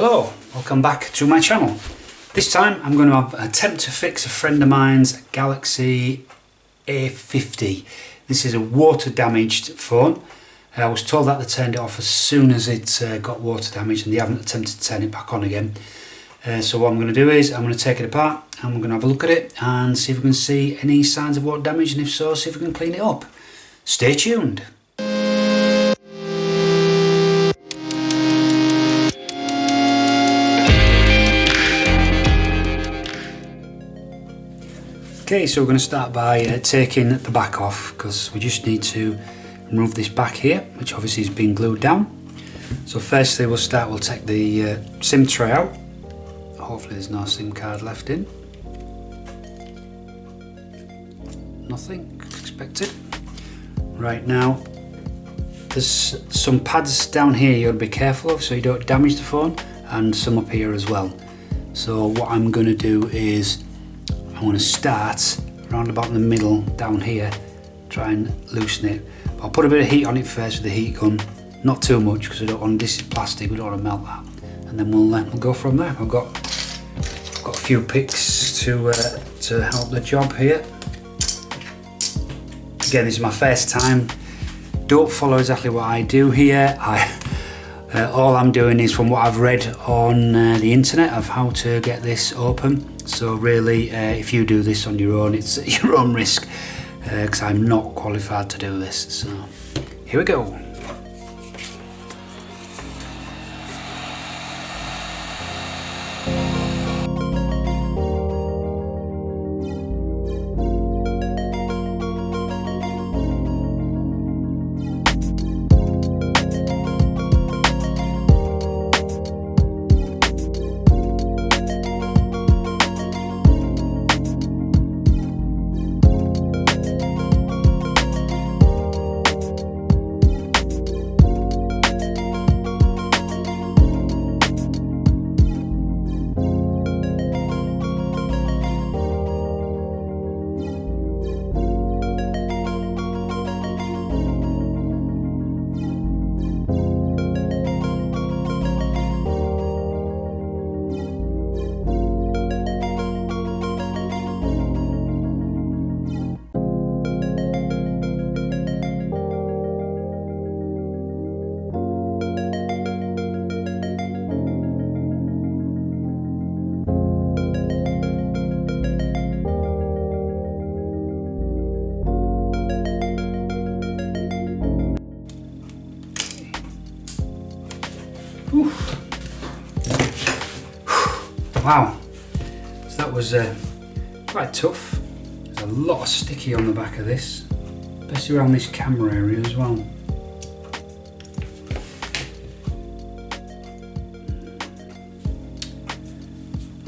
Hello, welcome back to my channel. This time I'm going to attempt to fix a friend of mine's Galaxy A50. This is a water damaged phone. I was told that they turned it off as soon as it got water damaged, and they haven't attempted to turn it back on again. So what I'm going to do is I'm going to take it apart and we're going to have a look at it and see if we can see any signs of water damage, and if so, see if we can clean it up. Stay tuned. Okay, so we're going to start by taking the back off, because we just need to remove this back here, which obviously has been glued down. So firstly we'll take the SIM tray out. Hopefully there's no SIM card left in. Nothing expected. Right, now there's some pads down here you got to be careful of so you don't damage the phone, and some up here as well. So what I'm going to do is I want to start around about in the middle down here, try and loosen it. But I'll put a bit of heat on it first with the heat gun, not too much because I don't want, this is plastic, we don't want to melt that, and then we'll go from there. I've got a few picks to help the job here. Again, this is my first time. Don't follow exactly what I do here. All I'm doing is from what I've read on the internet of how to get this open. So really, if you do this on your own, it's at your own risk, because I'm not qualified to do this. So here we go. Wow, so that was quite tough. There's a lot of sticky on the back of this, especially around this camera area as well.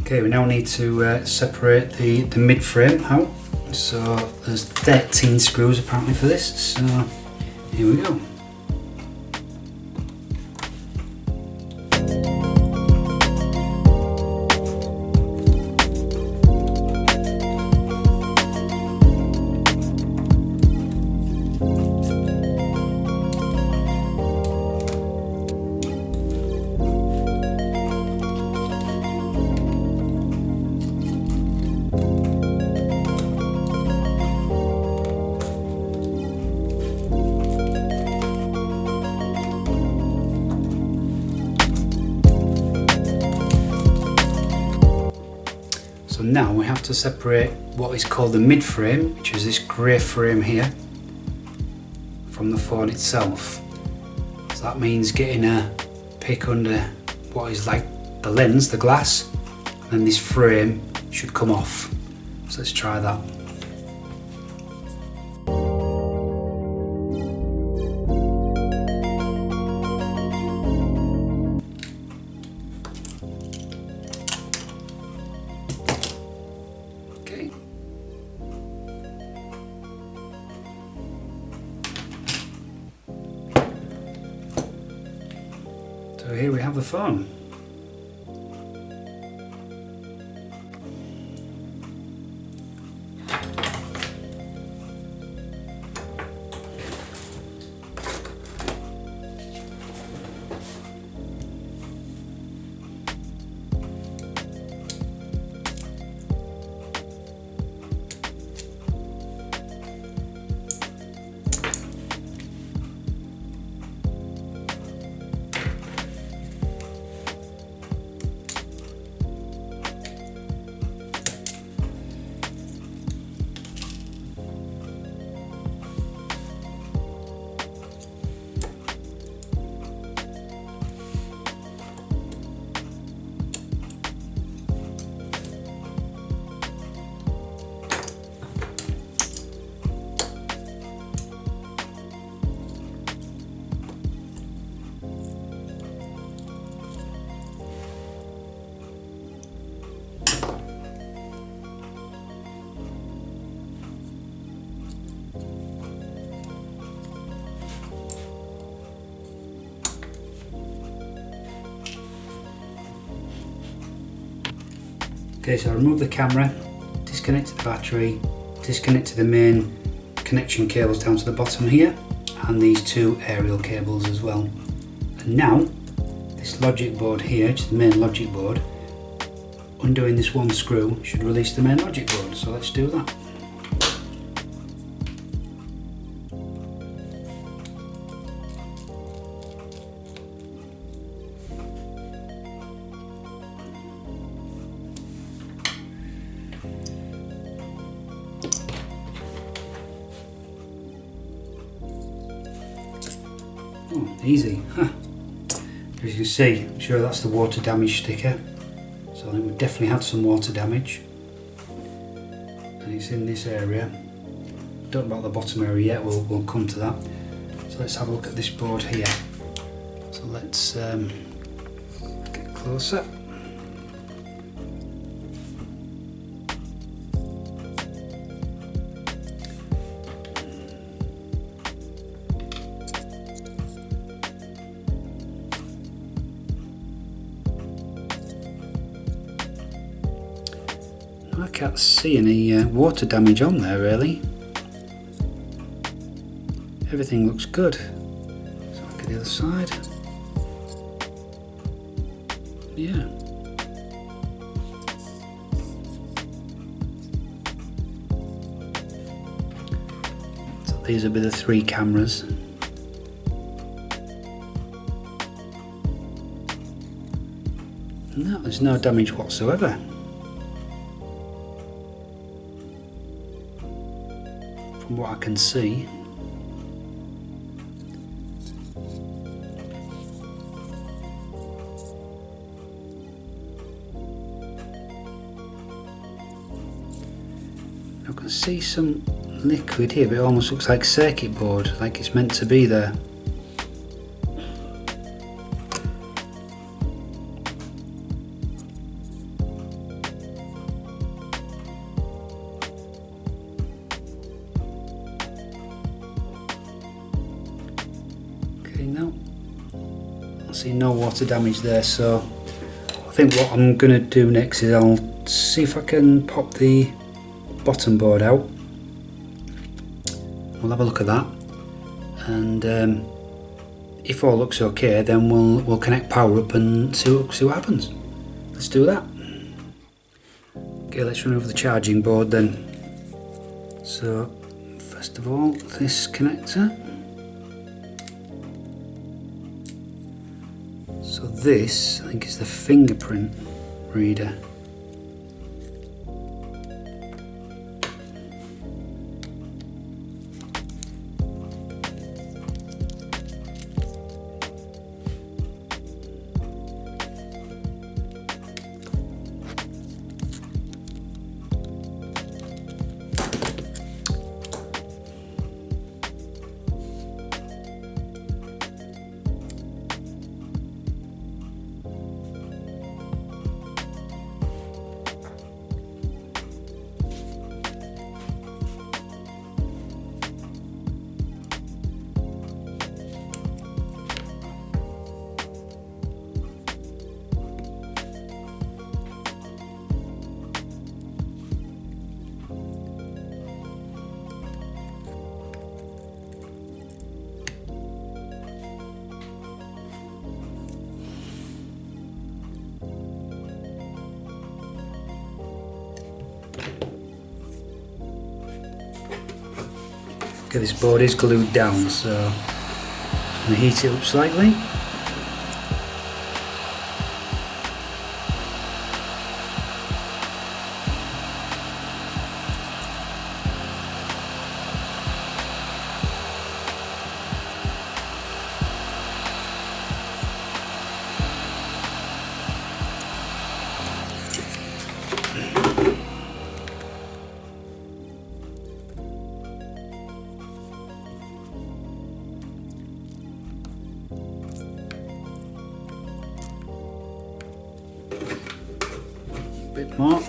Okay, we now need to separate the mid-frame out. So there's 13 screws apparently for this, so here we go. So now we have to separate what is called the mid-frame, which is this grey frame here, from the phone itself. So that means getting a pick under what is like the lens, the glass, and then this frame should come off. So let's try that. So here we have the phone. Okay, so I removed the camera, disconnected the battery, disconnected the main connection cables down to the bottom here, and these two aerial cables as well. And now, this logic board here, which is the main logic board, undoing this one screw should release the main logic board, so let's do that. Oh, easy. As you can see, I'm sure that's the water damage sticker. So I think we've definitely had some water damage. And it's in this area. Don't know about the bottom area yet, we'll come to that. So let's have a look at this board here. So let's get closer. I can't see any water damage on there really. Everything looks good. So look at the other side. Yeah. So these will be the 3 cameras. No, there's no damage whatsoever. From what I can see. I can see some liquid here, but it almost looks like circuit board, like it's meant to be there. No, I see no water damage there, so I think what I'm going to do next is I'll see if I can pop the bottom board out. We'll have a look at that, and if all looks okay, then we'll connect power up and see what happens. Let's do that. Okay, let's remove the charging board then. So first of all, this connector. So this, I think, is the fingerprint reader. Okay, this board is glued down, so I'm going to heat it up slightly. Bit more.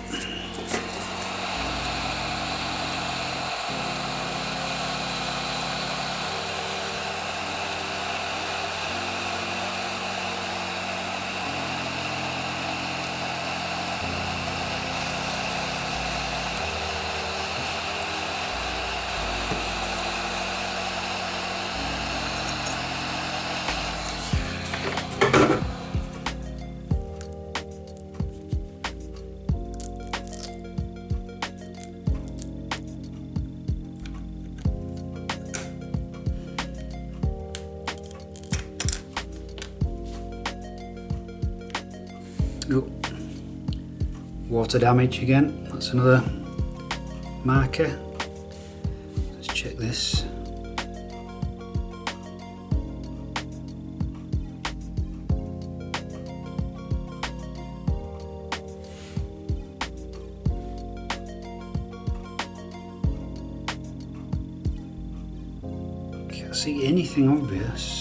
Oh, water damage again, that's another marker. Let's check this. Can't see anything obvious.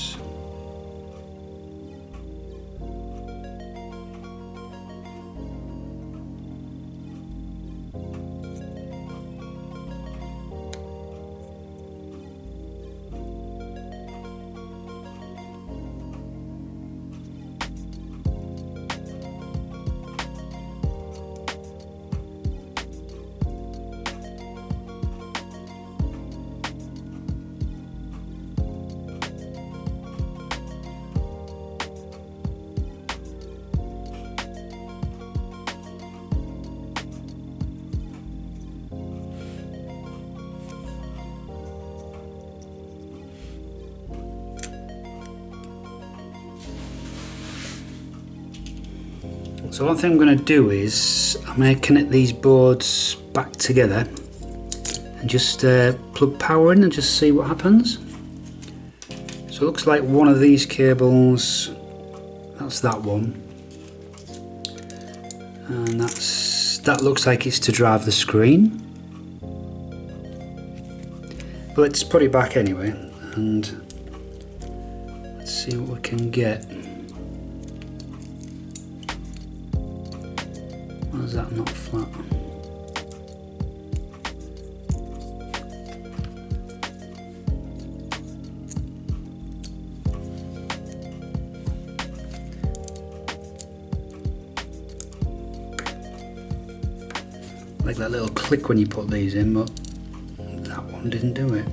So one thing I'm going to do is I'm going to connect these boards back together and just plug power in and just see what happens. So it looks like one of these cables, that's that one, and that looks like it's to drive the screen. But let's put it back anyway and let's see what we can get. Why is that not flat? Like that little click when you put these in, but that one didn't do it.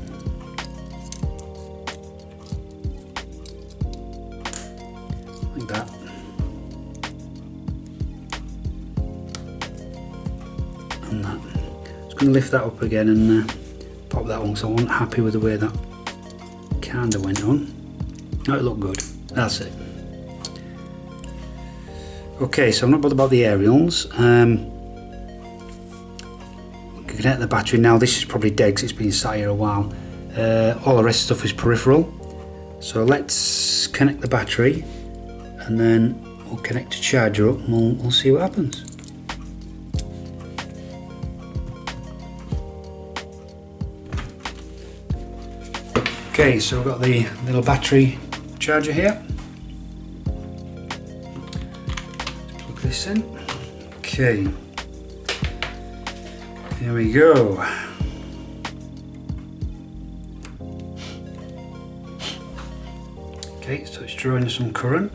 Like that. And that. I'm just going to lift that up again and pop that one, so I wasn't happy with the way that kinda went on. Oh, it looked good. That's it. Okay, so I'm not bothered about the aerials. Connect the battery now. This is probably dead because it's been sat here a while. All the rest of stuff is peripheral. So let's connect the battery and then we'll connect the charger up and we'll see what happens. Okay, so we've got the little battery charger here. Plug this in. Okay. Here we go. Okay, so it's drawing some current.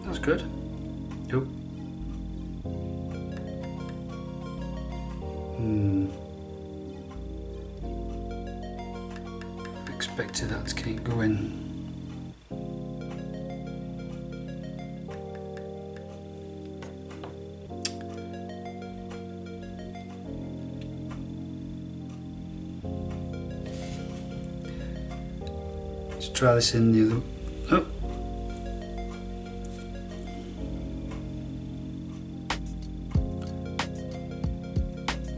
That's good. Yep. Expected that to keep going. Let's try this in the other. Oh.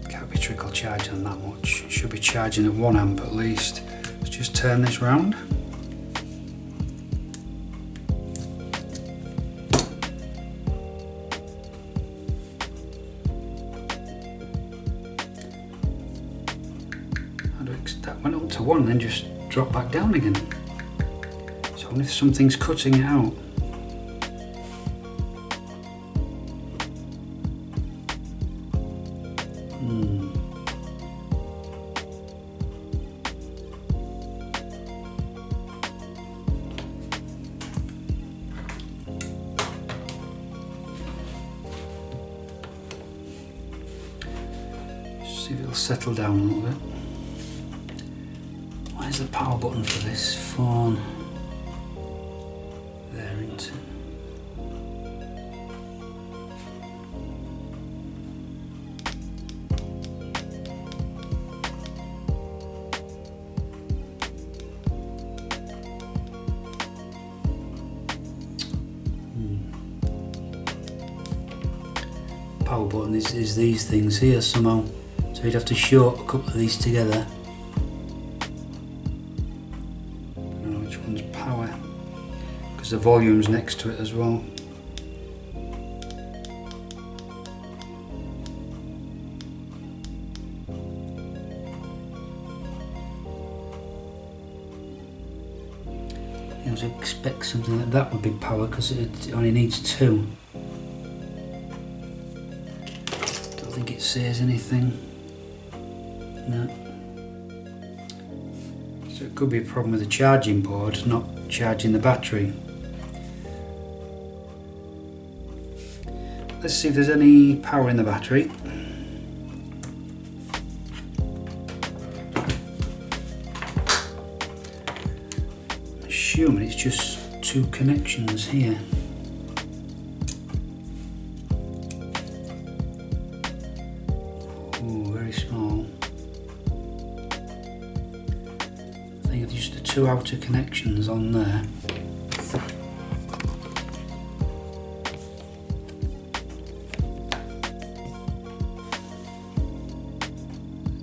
Can't be trickle charging that much. It should be charging at 1 amp at least. Let's just turn this round. That went up to 1 and then just dropped back down again. So I wonder if something's cutting it out. See if it'll settle down a little bit. Where's the power button for this phone? There, isn't it? power button is these things here somehow. So you'd have to short a couple of these together. I don't know which one's power, because the volume's next to it as well. I was expect something like that would be power, because it only needs 2. Don't think it says anything. No. So it could be a problem with the charging board not charging the battery. Let's see if there's any power in the battery. Assuming it's just 2 connections here. Oh, very small. I think it's just the 2 outer connections on there.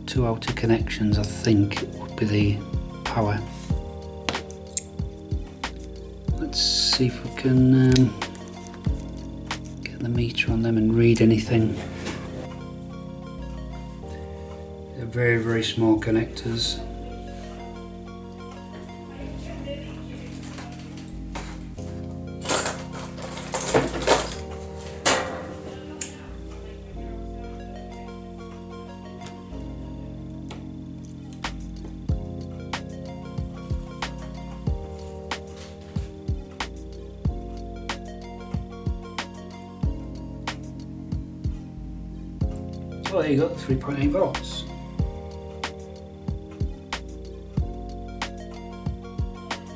Two outer connections, I think, would be the power. Let's see if we can get the meter on them and read anything. They're very, very small connectors. Well, there you go, 3.8 volts.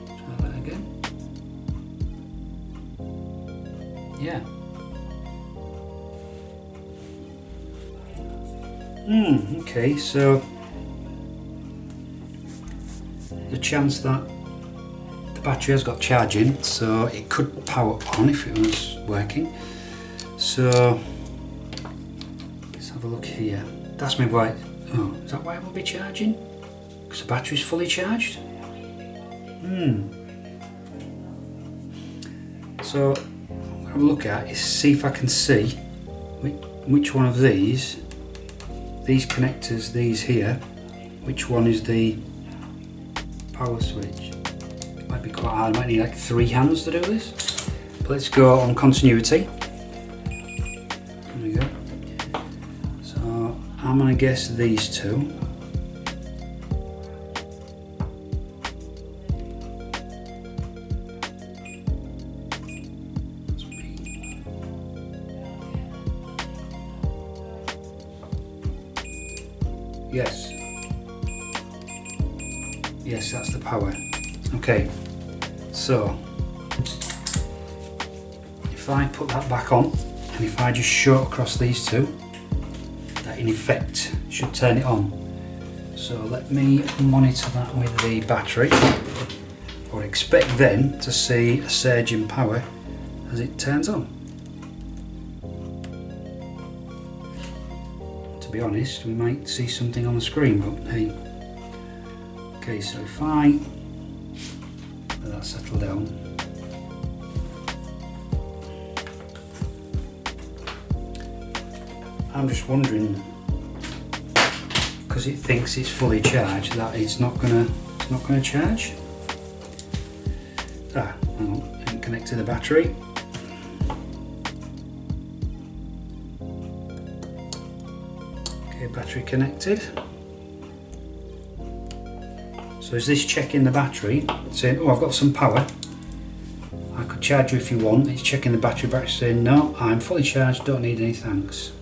Try that again. Yeah. Okay, so the chance that the battery has got charging, so it could power on if it was working. So let's have a look here. That's maybe why. Oh, is that why it will be charging? Because the battery's fully charged. So what I'm going to look at is see if I can see which one of these connectors, these here, which one is the power switch. It might be quite hard. I might need like 3 hands to do this. But let's go on continuity. There we go. So I'm going to guess these 2. That's me. Yes. Yes, that's the power. Okay, so if I put that back on and if I just short across these 2, that in effect should turn it on. So let me monitor that with the battery, or expect then to see a surge in power as it turns on. To be honest, we might see something on the screen, but hey. Okay, so if I let that settle down, I'm just wondering, because it thinks it's fully charged, that it's not gonna charge. Ah, hang on, I can connect to the battery. Okay, battery connected. So is this checking the battery, saying, oh, I've got some power, I could charge you if you want. It's checking the battery back, saying, no, I'm fully charged, don't need any thanks.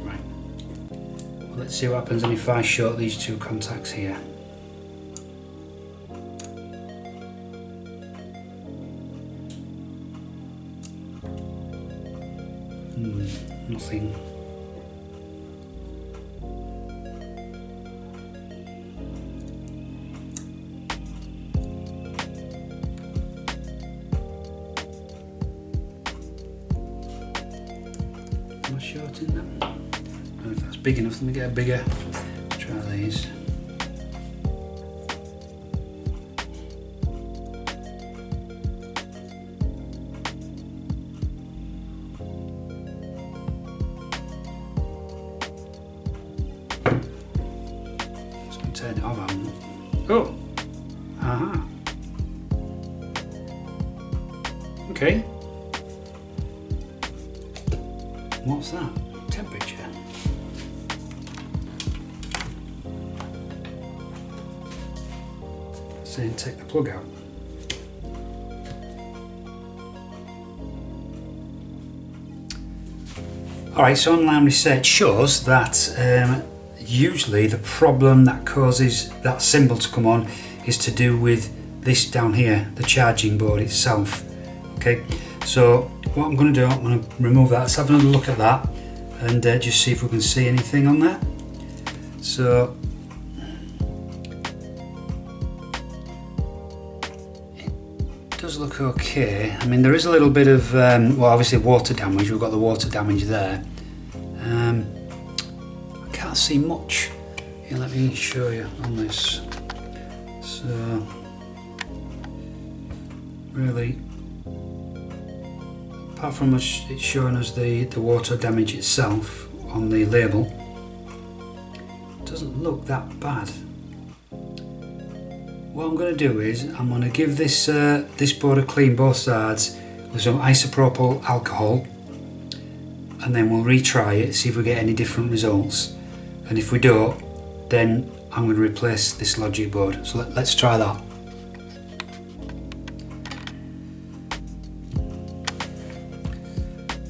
Right, well, let's see what happens if I short these 2 contacts here. Nothing. short in them. I don't know if that's big enough. Let me get a bigger. Try these. Just gonna turn it off. Oh, aha. Okay. What's that? Temperature. Saying take the plug out. Alright, so online research shows that usually the problem that causes that symbol to come on is to do with this down here, the charging board itself. Okay, so what I'm going to do, I'm going to remove that. Let's have another look at that and just see if we can see anything on there. So it does look okay. I mean, there is a little bit of well, obviously water damage. We've got the water damage there. I can't see much. Here, let me show you on this. So really, apart from it's showing us the water damage itself on the label, it doesn't look that bad. What I'm going to do is I'm going to give this this board a clean both sides with some isopropyl alcohol, and then we'll retry it, see if we get any different results, and if we don't, then I'm going to replace this logic board. So let's try that.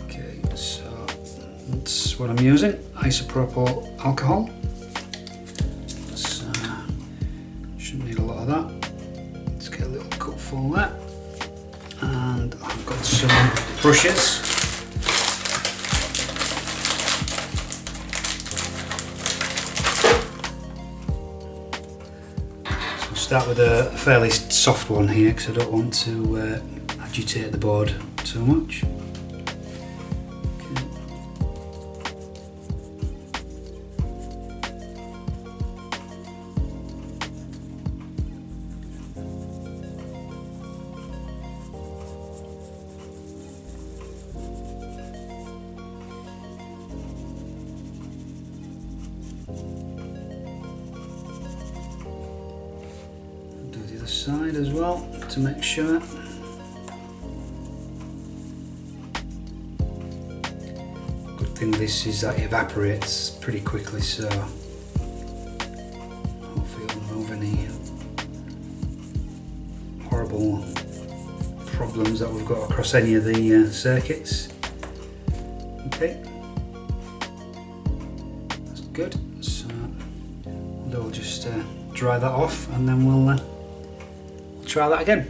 Okay, so that's what I'm using, isopropyl alcohol. Shouldn't need a lot of that. Let's get a little cupful there, and I've got some brushes. Start with a fairly soft one here because I don't want to agitate the board too much. Side as well to make sure. Good thing this is that it evaporates pretty quickly, so hopefully it'll remove any horrible problems that we've got across any of the circuits. Okay, that's good. So we'll just dry that off, and then we'll try that again.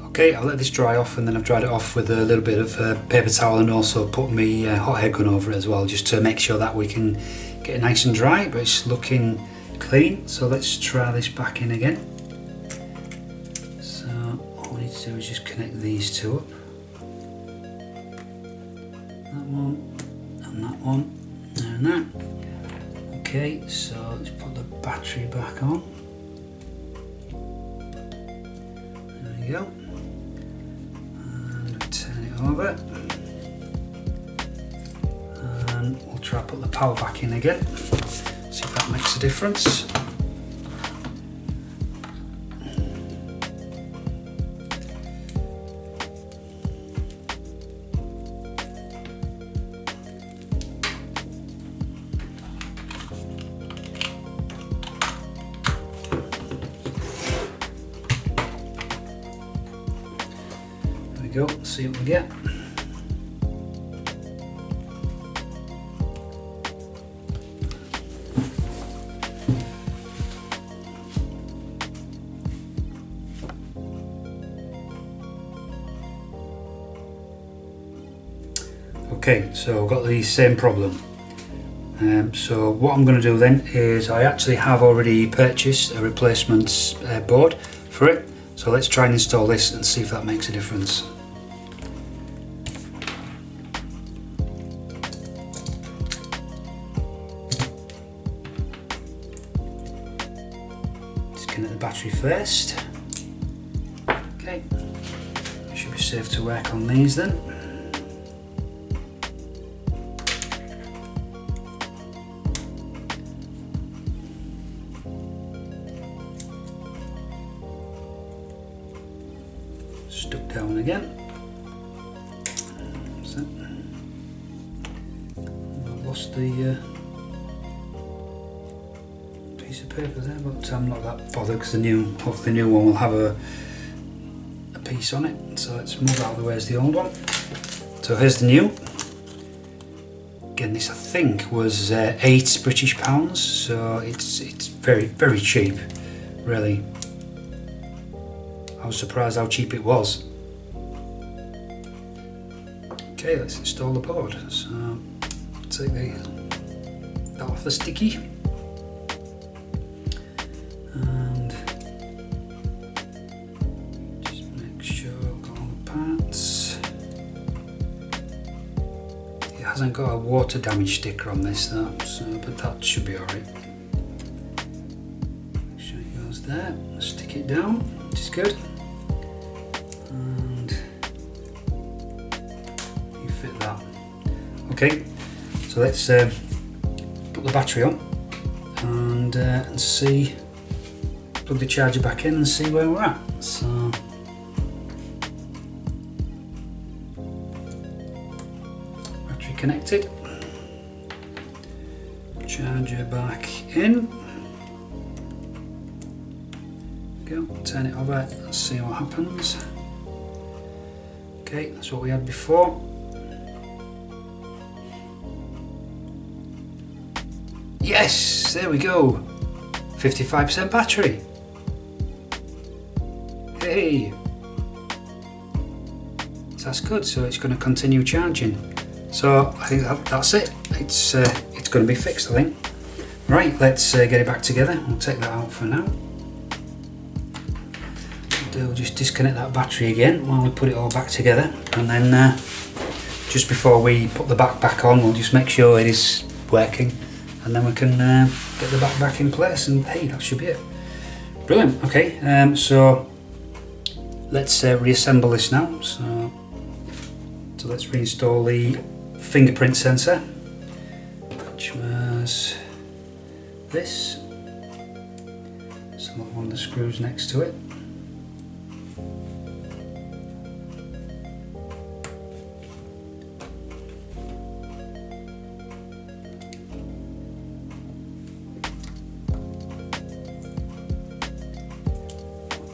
Okay, I'll let this dry off, and then I've dried it off with a little bit of paper towel, and also put my hot air gun over it as well, just to make sure that we can get it nice and dry, but it's looking clean. So let's try this back in again. So all we need to do is just connect these two up. That one and that one and that. Okay, so let's put the battery back on. There we go. And turn it over. And we'll try to put the power back in again. See if that makes a difference. Go, see what we get. Okay, so I've got the same problem. So what I'm going to do then is I actually have already purchased a replacement board for it. So let's try and install this and see if that makes a difference. Disconnect the battery first. Okay, should be safe to work on these then. Stuck down again. So, I've lost the piece of paper there, but I'm not that bothered because hopefully the new one will have a piece on it. So let's move out of the way as the old one. So here's the new. Again, this I think was £8 British, so it's very cheap, really. I was surprised how cheap it was. Okay, let's install the board. So take that off the sticky. And just make sure I've got all the parts. It hasn't got a water damage sticker on this though, but that should be alright. Make sure it goes there. Stick it down, which is good. Okay, so let's put the battery on and see, plug the charger back in and see where we're at. So battery connected, charger back in. Go, turn it over, let's see what happens. Okay, that's what we had before. Yes, there we go. 55% battery. Hey. So that's good. So it's going to continue charging. So I think that's it. It's going to be fixed, I think. Right, let's get it back together. We'll take that out for now. We'll just disconnect that battery again while we put it all back together, and then just before we put the back on, we'll just make sure it is working. And then we can get the back in place, and hey, that should be it. Brilliant. Okay, so let's reassemble this now. So let's reinstall the fingerprint sensor, which was this. So one of the screws next to it.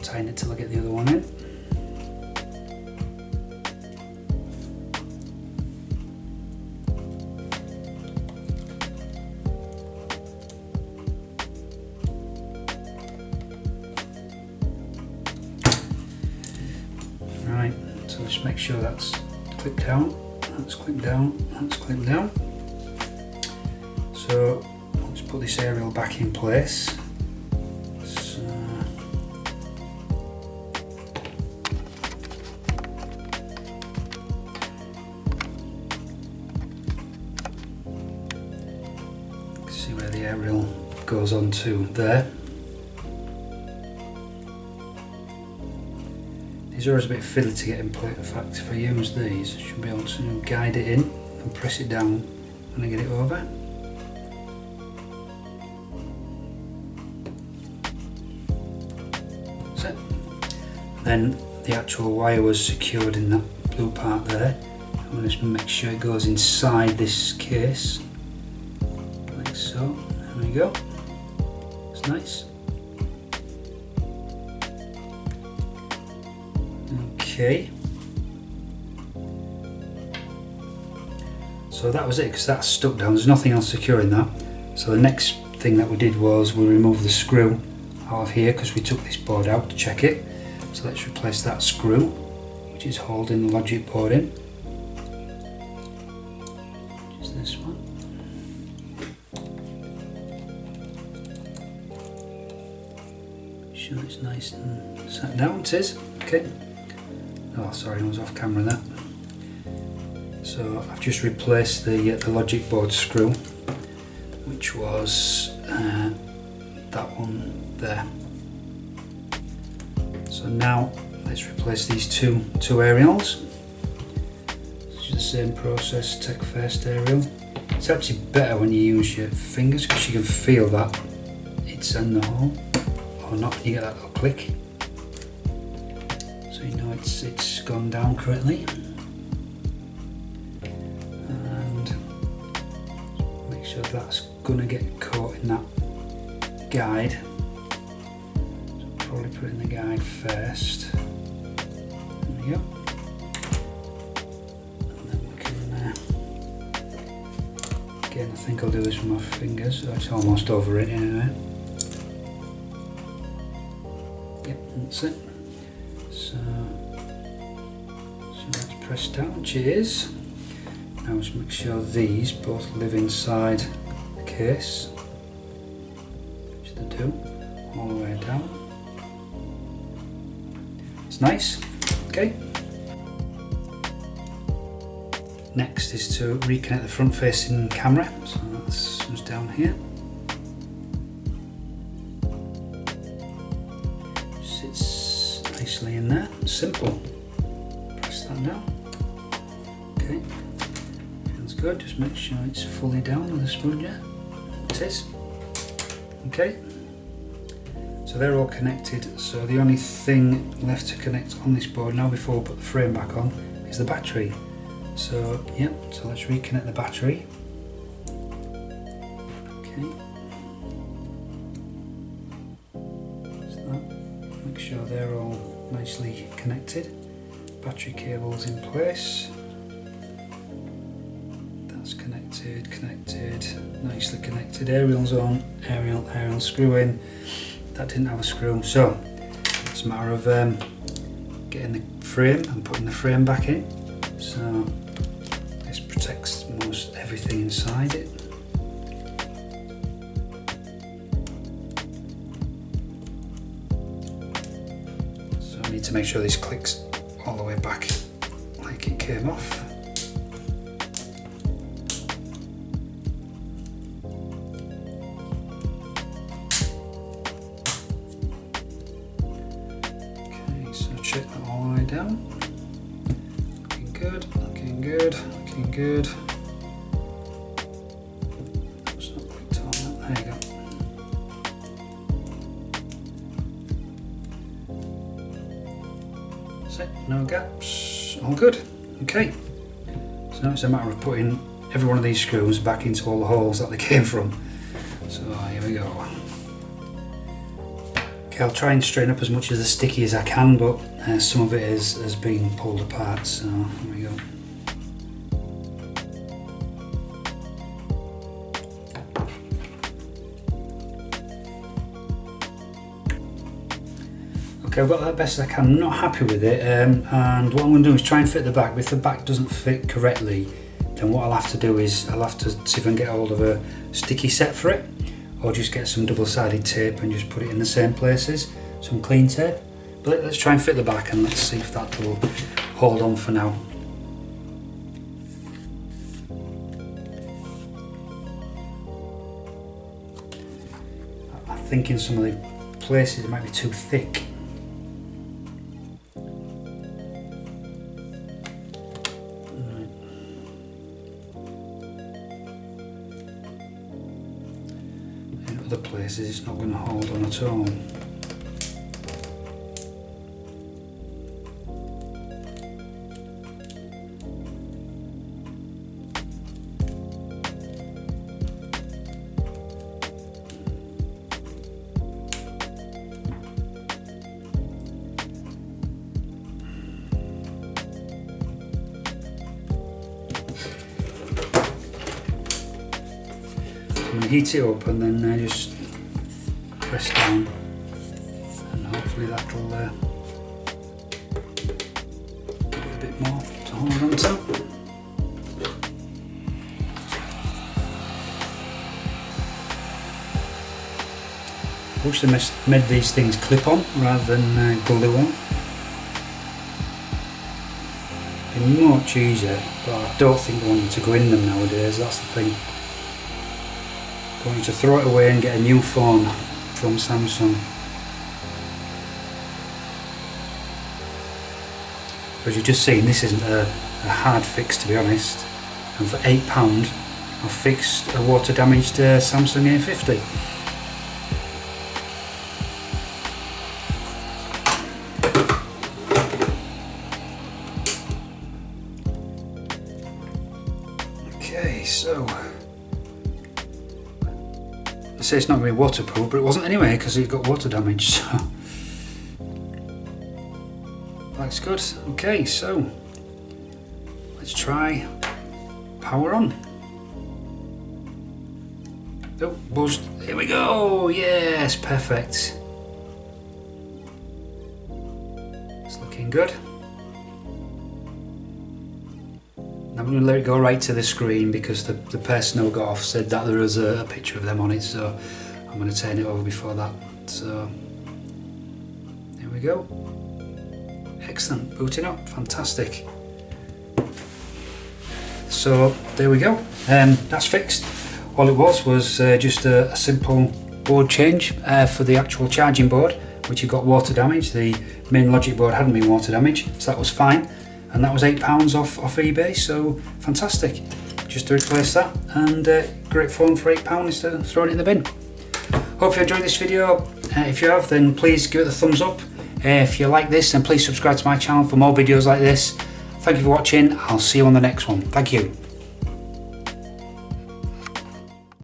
Tighten it till I get the other one in. Right, so just make sure that's clipped down, that's clipped down, that's clipped down. So let's put this aerial back in place. See where the aerial goes on to there. These are always a bit fiddly to get in place. In fact, if I use these, I should be able to guide it in and press it down when I get it over. That's it. Then the actual wire was secured in that blue part there. I'm going to make sure it goes inside this case. So, there we go. It's nice. Okay. So that was it, because that's stuck down. There's nothing else securing that. So the next thing that we did was we removed the screw out of here, because we took this board out to check it. So let's replace that screw, which is holding the logic board in. Which is this one. Sure it's nice and sat down. It is. Okay. Oh, sorry, I was off camera there. So I've just replaced the logic board screw, which was that one there. So now let's replace these two aerials. It's the same process, take first aerial. It's actually better when you use your fingers because you can feel that it's in the hole, or not when you get that little click. So you know it's gone down correctly. And make sure that's gonna get caught in that guide. So probably put it in the guide first. There we go. Again, I think I'll do this with my fingers, so it's almost over it anyway. Yep, that's it. So that's pressed down, which it is. Now just make sure these both live inside the case, which they do, all the way down. It's nice, okay. Next is to reconnect the front facing camera, so that comes down here. Sits nicely in there, simple. Press that down. Okay, feels good, just make sure it's fully down with the sponge. It is. Okay, so they're all connected, so the only thing left to connect on this board now before we put the frame back on is the battery. So yeah, so let's reconnect the battery. Okay. So that, make sure they're all nicely connected. Battery cable's in place. That's connected, nicely connected. Aerial's on, aerial screw in. That didn't have a screw, so it's a matter of getting the frame and putting the frame back in. So this protects most everything inside it. So I need to make sure this clicks all the way back like it came off. Okay, so check that all the way down. Looking good, looking good, looking good. It's not clicked on that, there you go. That's it, no gaps, all good. Okay, so now it's a matter of putting every one of these screws back into all the holes that they came from. So here we go. Okay, I'll try and straighten up as much of the sticky as I can, but some of it has been pulled apart, so here we go. Okay, I've got that best I can. I'm not happy with it, and what I'm going to do is try and fit the back. But if the back doesn't fit correctly, then what I'll have to do is I'll have to see if I can get hold of a sticky set for it, or just get some double-sided tape and just put it in the same places, some clean tape. But let's try and fit the back and let's see if that will hold on for now. I think in some of the places it might be too thick. Other places it's not going to hold on at all. I'm going to heat it up and then just press down, and hopefully that'll give it a bit more to hold on to. I wish they made these things clip on rather than glue on. It'd be much easier, but I don't think they want you to go in them nowadays, that's the thing. I want you to throw it away and get a new phone from Samsung. As you've just seen, this isn't a hard fix, to be honest, and for £8 I've fixed a water damaged Samsung A50. Okay, so I say it's not going to be waterproof, but it wasn't anyway because it got water damage, so that's good. Okay, so let's try power on. Oh, buzzed. Here we go. Yes, perfect. It's looking good. I'm going to let it go right to the screen because the person who got off said that there was a picture of them on it, so I'm going to turn it over before that. So there we go. Excellent, booting up, fantastic. So there we go, that's fixed. All it was just a simple board change for the actual charging board, which had got water damage. The main logic board hadn't been water damaged, so that was fine. And that was £8 off eBay, so fantastic. Just to replace that, and great phone for £8 instead of throwing it in the bin. Hope you enjoyed this video. If you have, then please give it a thumbs up. If you like this, then please subscribe to my channel for more videos like this. Thank you for watching. I'll see you on the next one. Thank you.